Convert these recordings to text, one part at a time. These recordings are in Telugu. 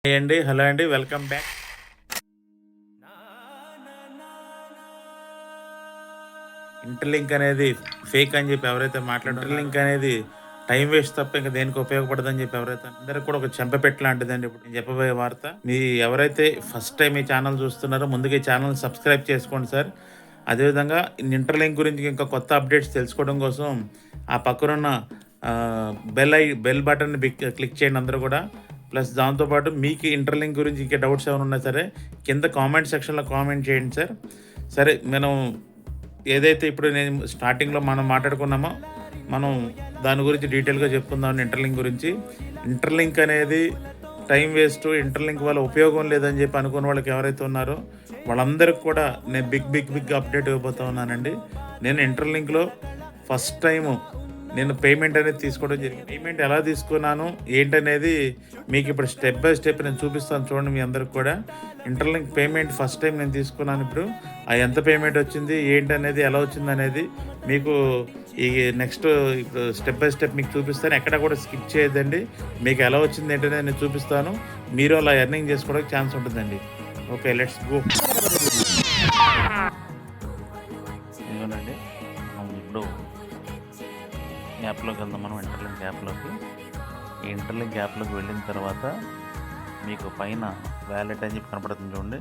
హాయ్ అండి. హలో అండి. Welcome back. ఇంటర్లింక్ అనేది ఫేక్ అని చెప్పి ఎవరైతే మాట్లాడారో, ఇంటర్లింక్ అనేది టైం వేస్ట్ తప్ప ఇంకా దేనికి ఉపయోగపడదని చెప్పి ఎవరైతే అందరికి కూడా ఒక చెంపపెట్టు లాంటిదండి. ఇప్పుడు నేను చెప్పబోయే వార్త, మీ ఎవరైతే ఫస్ట్ టైం ఈ ఛానల్ చూస్తున్నారో ముందుగా ఈ ఛానల్ సబ్స్క్రైబ్ చేసుకోండి సార్. అదేవిధంగా ఇంటర్లింక్ గురించి ఇంకా కొత్త అప్డేట్స్ తెలుసుకోవడం కోసం ఆ పక్కనున్న బెల్ బటన్ క్లిక్ చేయండి అందరూ కూడా. ప్లస్ దాంతోపాటు మీకు ఇంటర్లింక్ గురించి ఇంకా డౌట్స్ ఏమైనా ఉన్నా సరే కింద కామెంట్ సెక్షన్లో కామెంట్ చేయండి సార్. సరే, మనం ఏదైతే ఇప్పుడు నేను స్టార్టింగ్లో మనం మాట్లాడుకున్నామో మనం దాని గురించి డీటెయిల్గా చెప్పుకుందాం. ఇంటర్లింక్ గురించి, ఇంటర్లింక్ అనేది టైం వేస్ట్, ఇంటర్లింక్ వల్ల ఉపయోగం లేదని చెప్పి అనుకున్న వాళ్ళకి ఎవరైతే ఉన్నారో వాళ్ళందరికీ కూడా నేను బిగ్ అప్డేట్ ఇవ్వబోతా ఉన్నానండి. నేను ఇంటర్లింక్లో ఫస్ట్ టైము నేను పేమెంట్ అనేది తీసుకోవడం జరిగింది. పేమెంట్ ఎలా తీసుకున్నాను ఏంటనేది మీకు ఇప్పుడు స్టెప్ బై స్టెప్ నేను చూపిస్తాను చూడండి. మీ అందరికి కూడా ఇంటర్లింక్ పేమెంట్ ఫస్ట్ టైం నేను తీసుకున్నాను. ఇప్పుడు ఎంత పేమెంట్ వచ్చింది ఏంటనేది ఎలా వచ్చింది అనేది మీకు ఈ నెక్స్ట్ ఇప్పుడు స్టెప్ బై స్టెప్ మీకు చూపిస్తాను. ఎక్కడ కూడా స్కిప్ చేయొద్దండి. మీకు ఎలా వచ్చింది ఏంటనేది నేను చూపిస్తాను. మీరు అలా ఎర్నింగ్ చేసుకోవడానికి ఛాన్స్ ఉంటుందండి. Okay, let's go. ఇదిగోనండి, ఇప్పుడు యాప్లోకి వెళ్దాం. మనం ఇంటర్లింక్ యాప్లోకి, ఈ ఇంటర్లింక్ యాప్లోకి వెళ్ళిన తర్వాత మీకు పైన వ్యాలెట్ అని చెప్పి కనపడుతుంది చూడండి.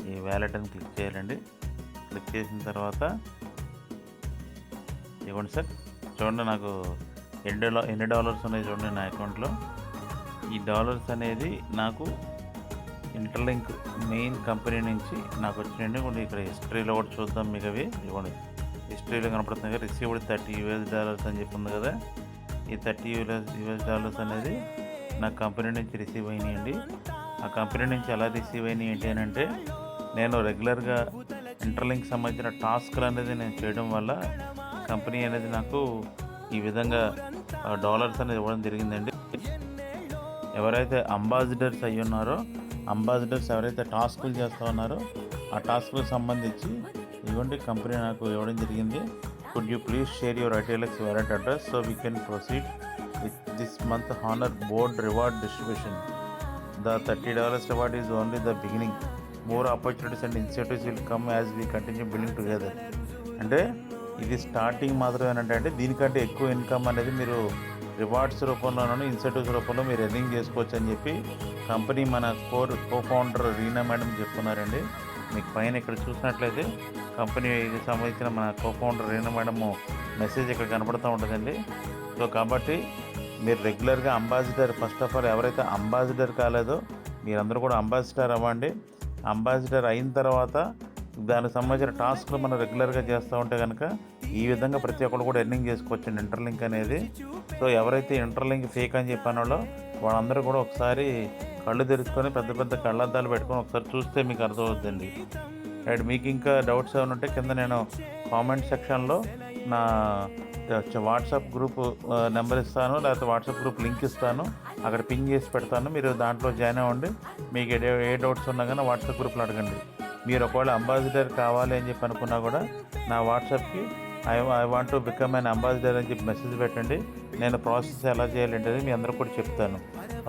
ఈ వ్యాలెట్ అని క్లిక్ చేయాలండి. క్లిక్ చేసిన తర్వాత ఇవ్వండి సార్. చూడండి, నాకు ఎన్ని డాలర్స్ ఉన్నాయి చూడండి నా అకౌంట్లో. ఈ డాలర్స్ అనేది నాకు ఇంటర్లింక్ మెయిన్ కంపెనీ నుంచి నాకు వచ్చినండి. కూడా ఇక్కడ హిస్టరీలో కూడా చూద్దాం మీకు. అవి ఇవ్వండి, హిస్టరీలో కనపడుతుంది కదా, రిసీవ్డ్ $30 అని చెప్పి ఉంది కదా. ఈ $30 అనేది నా కంపెనీ నుంచి రిసీవ్ అయినాయండి. ఆ కంపెనీ నుంచి ఎలా రిసీవ్ అయినాయి ఏంటి అని అంటే, నేను రెగ్యులర్గా ఇంటర్లింక్ సంబంధించిన టాస్క్లు అనేది నేను చేయడం వల్ల కంపెనీ అనేది నాకు ఈ విధంగా డాలర్స్ అనేది ఇవ్వడం జరిగిందండి. ఎవరైతే అంబాసిడర్స్ అయ్యి ఉన్నారో, అంబాసిడర్స్ ఎవరైతే టాస్కులు చేస్తూ ఉన్నారో ఆ టాస్క్లకు సంబంధించి ఇవ్వండి కంపెనీ నాకు ఇవ్వడం జరిగింది. Could you please share your ITLX wallet address so we can proceed with this month honour board reward distribution. The $30 reward is only the beginning. More opportunities and incentives will come as we continue building together. అంటే ఇది స్టార్టింగ్ మాత్రమే. అంటే దీనికంటే ఎక్కువ ఇన్కమ్ అనేది మీరు రివార్డ్స్ రూపంలోనూ ఇన్సెంటివ్స్ రూపంలో మీరు ఎర్నింగ్ చేసుకోవచ్చు అని చెప్పి కంపెనీ మన కో ఫౌండర్ రీనా మేడం చెప్తున్నారండి. మీకు పైన ఇక్కడ చూసినట్లయితే కంపెనీకి సంబంధించిన మన co founder Reena madam message ఇక్కడ కనపడుతూ ఉంటుందండి. సో కాబట్టి మీరు రెగ్యులర్గా అంబాసిడర్, ఫస్ట్ ఆఫ్ ఆల్ ఎవరైతే అంబాసిడర్ కాలేదో మీరందరూ కూడా అంబాసిడర్ అవ్వండి. అంబాసిడర్ అయిన తర్వాత దానికి సంబంధించిన టాస్క్లు మనం రెగ్యులర్గా చేస్తూ ఉంటే కనుక ఈ విధంగా ప్రతి ఒక్కరు కూడా ఎర్నింగ్ చేసుకోవచ్చండి ఇంటర్లింక్ అనేది. సో ఎవరైతే ఇంటర్లింక్ ఫేక్ అని చెప్పానో వాళ్ళందరూ కూడా ఒకసారి కళ్ళు తెరుచుకొని పెద్ద కళ్ళద్దాలు పెట్టుకొని ఒకసారి చూస్తే మీకు అర్థమవుతుందండి. రైట్, మీకు ఇంకా డౌట్స్ ఏమైనా ఉంటే కింద నేను కామెంట్ సెక్షన్లో నా వాట్సాప్ గ్రూప్ నెంబర్ ఇస్తాను, లేకపోతే వాట్సాప్ గ్రూప్ లింక్ ఇస్తాను. అక్కడ పింగ్ చేసి పెడతాను. మీరు దాంట్లో జాయిన్ అవ్వండి. మీకు ఏ డౌట్స్ ఉన్నా కానీ వాట్సాప్ గ్రూప్లో అడగండి. మీరు ఒకవేళ అంబాసిడర్ కావాలి అని చెప్పి అనుకున్నా కూడా నా వాట్సాప్కి I want to become an ambassador అని చెప్పి మెసేజ్ పెట్టండి. నేను ప్రాసెస్ ఎలా చేయాలంటే మీ అందరూ కూడా చెప్తాను.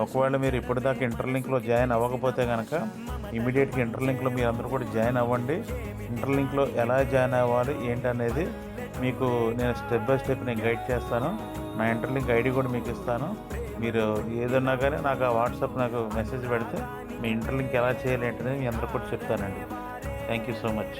ఒకవేళ మీరు ఇప్పటిదాకా ఇంటర్లింక్లో జాయిన్ అవ్వకపోతే కనుక ఇమీడియట్గా ఇంటర్లింక్లో మీరు అందరూ కూడా జాయిన్ అవ్వండి. ఇంటర్లింక్లో ఎలా జాయిన్ అవ్వాలి ఏంటనేది మీకు నేను స్టెప్ బై స్టెప్ నేను గైడ్ చేస్తాను. నా ఇంటర్లింక్ ఐడి కూడా మీకు ఇస్తాను. మీరు ఏదన్నా కానీ నాకు ఆ వాట్సాప్ నాకు మెసేజ్ పెడితే మీ ఇంటర్లింక్ ఎలా చేయాలి ఏంటనేది మీ అందరూ కూడా చెప్తానండి. Thank you so much.